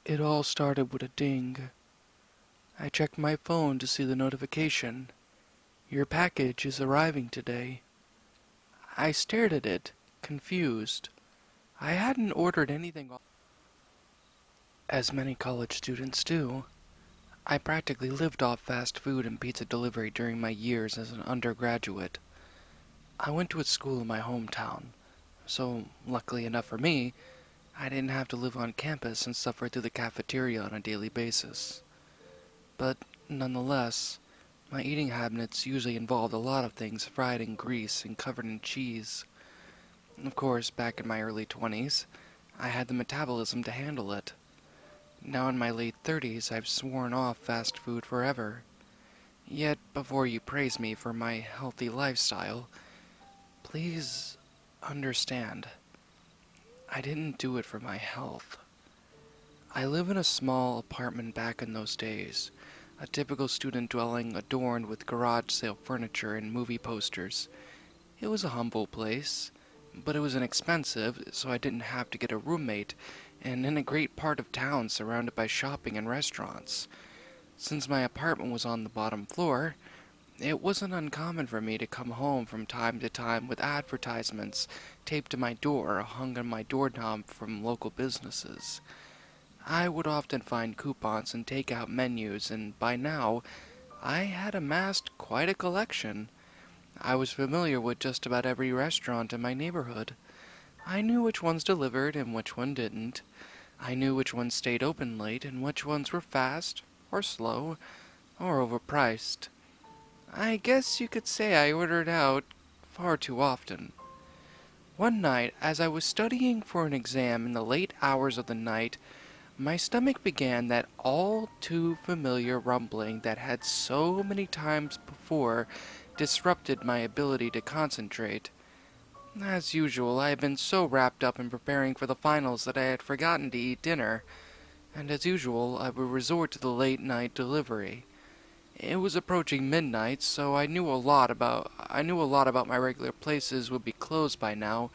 It all started with a ding. I checked my phone to see the notification. Your package is arriving today. I stared at it, confused. I hadn't ordered anything, as many college students do. I practically lived off fast food and pizza delivery during my years as an undergraduate. I went to a school in my hometown, so luckily enough for me, I didn't have to live on campus and suffer through the cafeteria on a daily basis. But nonetheless, my eating habits usually involved a lot of things fried in grease and covered in cheese. Of course, back in my early 20s, I had the metabolism to handle it. Now in my late 30s, I've sworn off fast food forever. Yet, before you praise me for my healthy lifestyle, please understand, I didn't do it for my health. I live in a small apartment back in those days, a typical student dwelling adorned with garage sale furniture and movie posters. It was a humble place, but it was inexpensive, so I didn't have to get a roommate, and in a great part of town surrounded by shopping and restaurants. Since my apartment was on the bottom floor, it wasn't uncommon for me to come home from time to time with advertisements taped to my door or hung on my doorknob from local businesses. I would often find coupons and take-out menus, and by now, I had amassed quite a collection. I was familiar with just about every restaurant in my neighborhood. I knew which ones delivered and which one didn't. I knew which ones stayed open late and which ones were fast, or slow, or overpriced. I guess you could say I ordered out far too often. One night, as I was studying for an exam in the late hours of the night, my stomach began that all too familiar rumbling that had so many times before disrupted my ability to concentrate. As usual, I had been so wrapped up in preparing for the finals that I had forgotten to eat dinner, and as usual, I would resort to the late night delivery. It was approaching midnight, so I knew a lot about my regular places would be closed by now,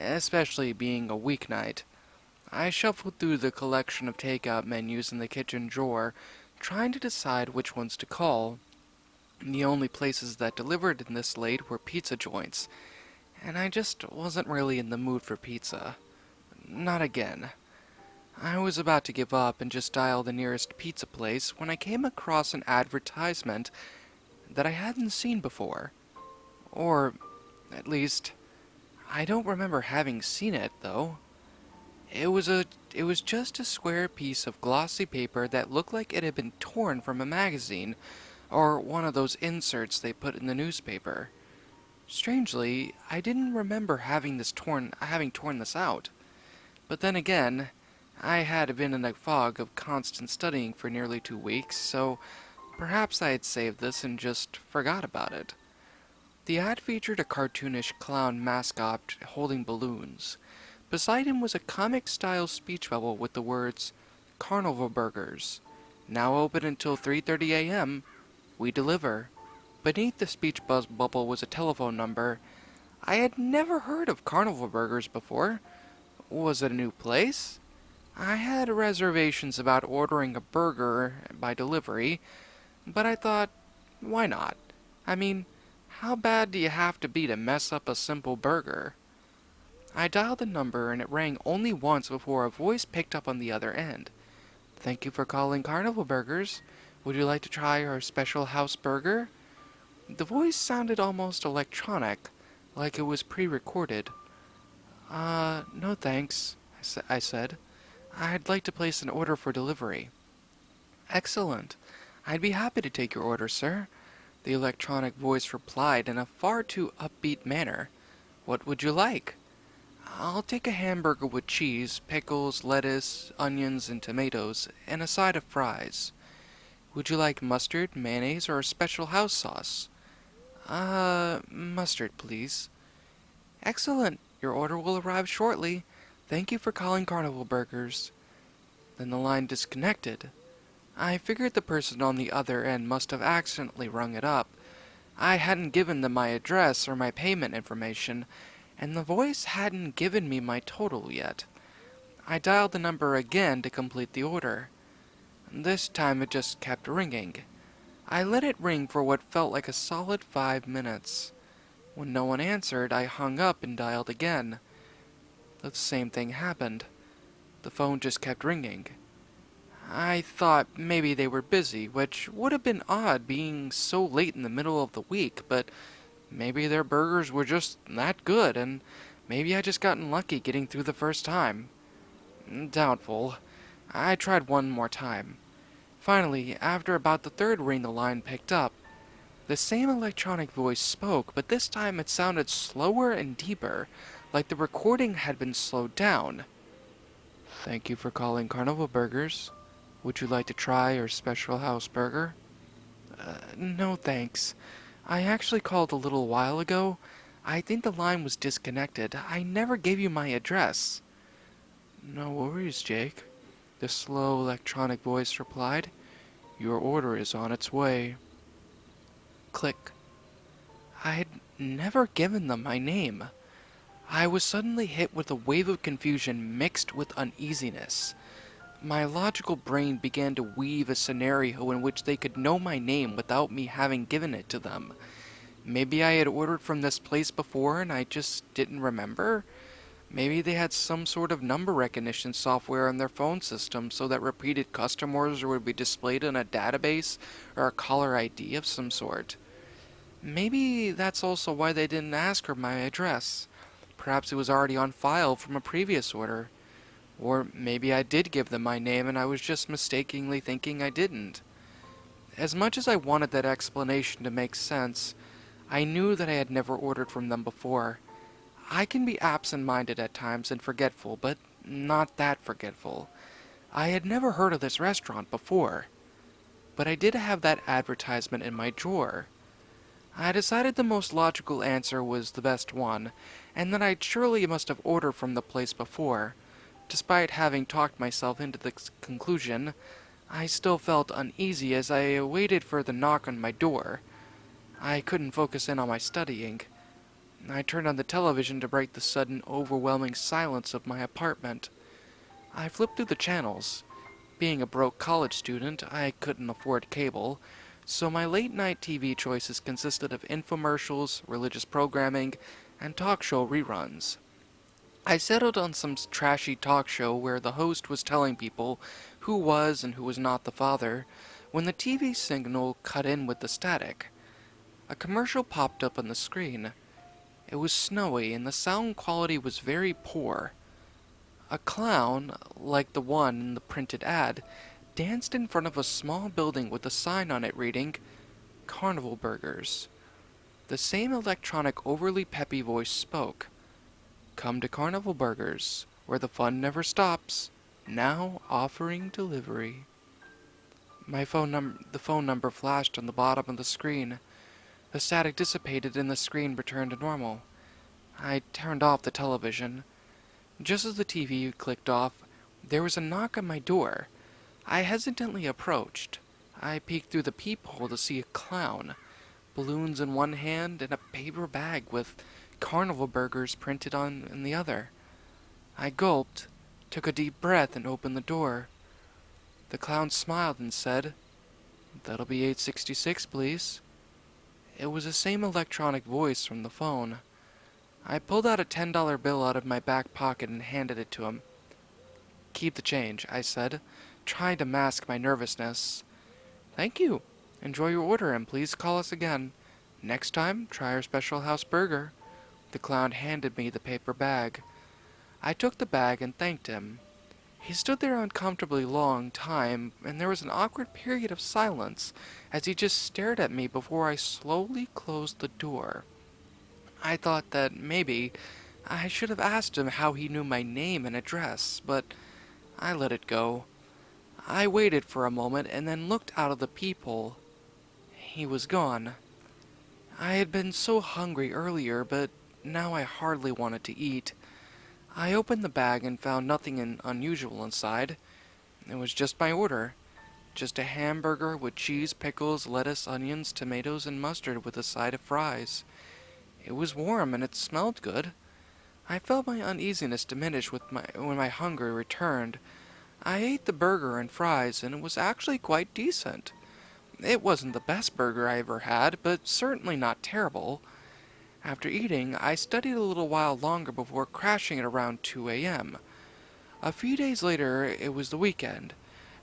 especially being a weeknight. I shuffled through the collection of takeout menus in the kitchen drawer, trying to decide which ones to call. The only places that delivered in this late were pizza joints, and I just wasn't really in the mood for pizza. Not again. I was about to give up and just dial the nearest pizza place when I came across an advertisement that I hadn't seen before. Or, at least, I don't remember having seen it, though. It was just a square piece of glossy paper that looked like it had been torn from a magazine, or one of those inserts they put in the newspaper. Strangely, I didn't remember having torn this out. But then again, I had been in a fog of constant studying for nearly 2 weeks, so perhaps I had saved this and just forgot about it. The ad featured a cartoonish clown mascot holding balloons. Beside him was a comic-style speech bubble with the words, "Carnival Burgers. Now open until 3:30 a.m. We deliver." Beneath the speech bubble was a telephone number. I had never heard of Carnival Burgers before. Was it a new place? I had reservations about ordering a burger by delivery, but I thought, why not? I mean, how bad do you have to be to mess up a simple burger? I dialed the number and it rang only once before a voice picked up on the other end. "Thank you for calling Carnival Burgers. Would you like to try our special house burger?" The voice sounded almost electronic, like it was pre-recorded. No thanks," I said. "I'd like to place an order for delivery." "Excellent. I'd be happy to take your order, sir," the electronic voice replied in a far too upbeat manner. "What would you like?" "I'll take a hamburger with cheese, pickles, lettuce, onions, and tomatoes, and a side of fries. Would you like mustard, mayonnaise, or a special house sauce?" Mustard, please." "Excellent. Your order will arrive shortly. Thank you for calling Carnival Burgers." Then the line disconnected. I figured the person on the other end must have accidentally rung it up. I hadn't given them my address or my payment information, and the voice hadn't given me my total yet. I dialed the number again to complete the order. This time it just kept ringing. I let it ring for what felt like a solid 5 minutes. When no one answered, I hung up and dialed again. The same thing happened. The phone just kept ringing. I thought maybe they were busy, which would have been odd being so late in the middle of the week, but maybe their burgers were just that good, and maybe I just gotten lucky getting through the first time. Doubtful. I tried one more time. Finally, after about the third ring, the line picked up. The same electronic voice spoke, but this time it sounded slower and deeper, like the recording had been slowed down. Thank you for calling Carnival Burgers. Would you like to try our special house burger? No thanks. I actually called a little while ago. I think the line was disconnected. I never gave you my address. No worries, Jake. The slow electronic voice replied. Your order is on its way. Click. I had never given them my name. I was suddenly hit with a wave of confusion mixed with uneasiness. My logical brain began to weave a scenario in which they could know my name without me having given it to them. Maybe I had ordered from this place before and I just didn't remember. Maybe they had some sort of number recognition software in their phone system so that repeated customers would be displayed in a database or a caller ID of some sort. Maybe that's also why they didn't ask for my address. Perhaps it was already on file from a previous order. Or maybe I did give them my name and I was just mistakenly thinking I didn't. As much as I wanted that explanation to make sense, I knew that I had never ordered from them before. I can be absent-minded at times and forgetful, but not that forgetful. I had never heard of this restaurant before, but I did have that advertisement in my drawer. I decided the most logical answer was the best one, and that I surely must have ordered from the place before. Despite having talked myself into the conclusion, I still felt uneasy as I waited for the knock on my door. I couldn't focus in on my studying. I turned on the television to break the sudden, overwhelming silence of my apartment. I flipped through the channels. Being a broke college student, I couldn't afford cable, so my late-night TV choices consisted of infomercials, religious programming, and talk show reruns. I settled on some trashy talk show where the host was telling people who was and who was not the father, when the TV signal cut in with the static. A commercial popped up on the screen. It was snowy and the sound quality was very poor. A clown, like the one in the printed ad, danced in front of a small building with a sign on it reading, Carnival Burgers. The same electronic, overly peppy voice spoke. Come to Carnival Burgers, where the fun never stops. Now offering delivery. The phone number flashed on the bottom of the screen. The static dissipated and the screen returned to normal. I turned off the television. Just as the TV clicked off, there was a knock on my door. I hesitantly approached. I peeked through the peephole to see a clown, balloons in one hand and a paper bag with Carnival Burgers printed on in the other. I gulped, took a deep breath, and opened the door. The clown smiled and said, "That'll be $8.66, please." It was the same electronic voice from the phone. I pulled out a $10 bill out of my back pocket and handed it to him. "Keep the change," I said, trying to mask my nervousness. "Thank you. Enjoy your order and please call us again. Next time, try our special house burger." The clown handed me the paper bag. I took the bag and thanked him. He stood there uncomfortably long time, and there was an awkward period of silence as he just stared at me before I slowly closed the door. I thought that maybe I should have asked him how he knew my name and address, but I let it go. I waited for a moment and then looked out of the peephole. He was gone. I had been so hungry earlier, but now I hardly wanted to eat. I opened the bag and found nothing unusual inside. It was just my order. Just a hamburger with cheese, pickles, lettuce, onions, tomatoes, and mustard with a side of fries. It was warm and it smelled good. I felt my uneasiness diminish when my hunger returned. I ate the burger and fries, and it was actually quite decent. It wasn't the best burger I ever had, but certainly not terrible. After eating, I studied a little while longer before crashing at around 2 a.m. A few days later, it was the weekend,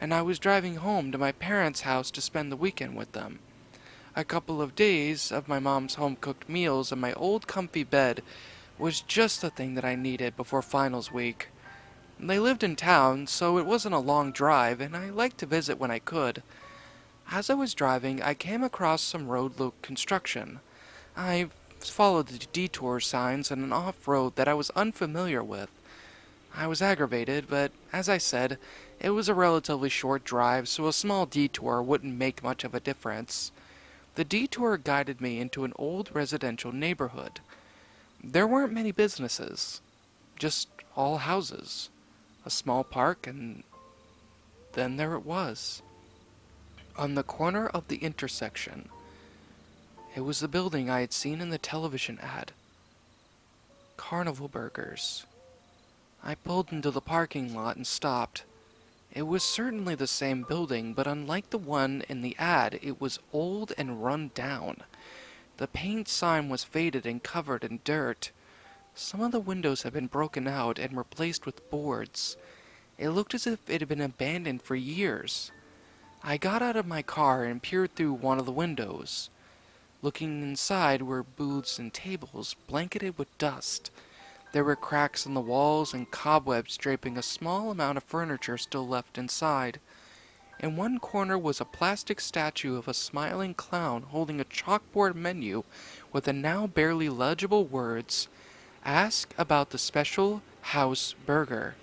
and I was driving home to my parents' house to spend the weekend with them. A couple of days of my mom's home-cooked meals and my old comfy bed was just the thing that I needed before finals week. They lived in town, so it wasn't a long drive, and I liked to visit when I could. As I was driving, I came across some construction. I followed the detour signs on an off-road that I was unfamiliar with. I was aggravated, but as I said, it was a relatively short drive, so a small detour wouldn't make much of a difference. The detour guided me into an old residential neighborhood. There weren't many businesses, just all houses, a small park, and then there it was. On the corner of the intersection, it was the building I had seen in the television ad. Carnival Burgers. I pulled into the parking lot and stopped. It was certainly the same building, but unlike the one in the ad, it was old and run down. The paint sign was faded and covered in dirt. Some of the windows had been broken out and replaced with boards. It looked as if it had been abandoned for years. I got out of my car and peered through one of the windows. Looking inside were booths and tables blanketed with dust. There were cracks in the walls and cobwebs draping a small amount of furniture still left inside. In one corner was a plastic statue of a smiling clown holding a chalkboard menu with the now barely legible words, "Ask about the special house burger."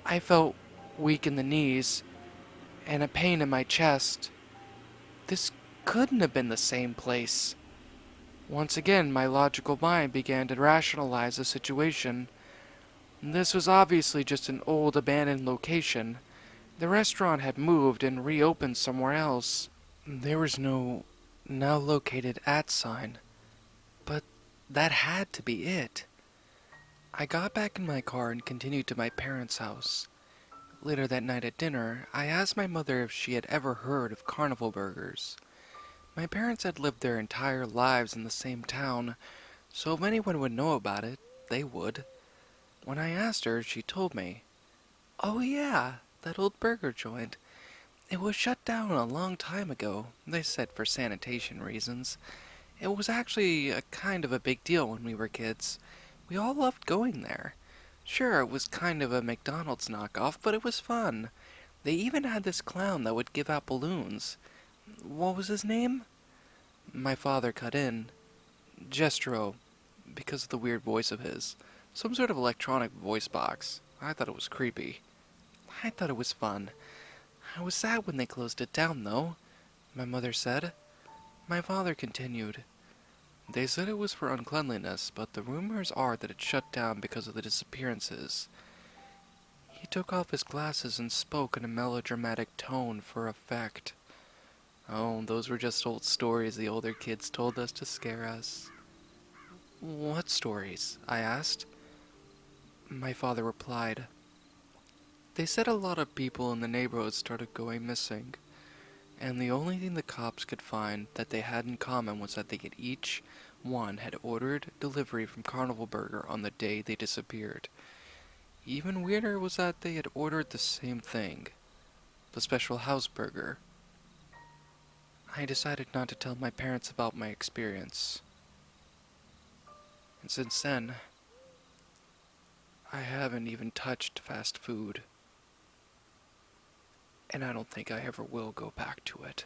I felt weak in the knees and a pain in my chest. This couldn't have been the same place. Once again, my logical mind began to rationalize the situation. This was obviously just an old abandoned location. The restaurant had moved and reopened somewhere else. There was no "now located at" sign, but that had to be it. I got back in my car and continued to my parents' house. Later that night at dinner, I asked my mother if she had ever heard of Carnival Burgers. My parents had lived their entire lives in the same town, so if anyone would know about it, they would. When I asked her, she told me, "Oh yeah, that old burger joint. It was shut down a long time ago, they said for sanitation reasons. It was actually a kind of a big deal when we were kids. We all loved going there. Sure, it was kind of a McDonald's knockoff, but it was fun. They even had this clown that would give out balloons. What was his name?" My father cut in. "Jestro, because of the weird voice of his. Some sort of electronic voice box. I thought it was creepy." "I thought it was fun. I was sad when they closed it down, though," my mother said. My father continued. "They said it was for uncleanliness, but the rumors are that it shut down because of the disappearances." He took off his glasses and spoke in a melodramatic tone for effect. Oh, those were just old stories the older kids told us to scare us. "What stories?" I asked. My father replied, "They said a lot of people in the neighborhood started going missing, and the only thing the cops could find that they had in common was that they had each one had ordered delivery from Carnival Burger on the day they disappeared. Even weirder was that they had ordered the same thing, the special house burger." I decided not to tell my parents about my experience. And since then, I haven't even touched fast food. And I don't think I ever will go back to it.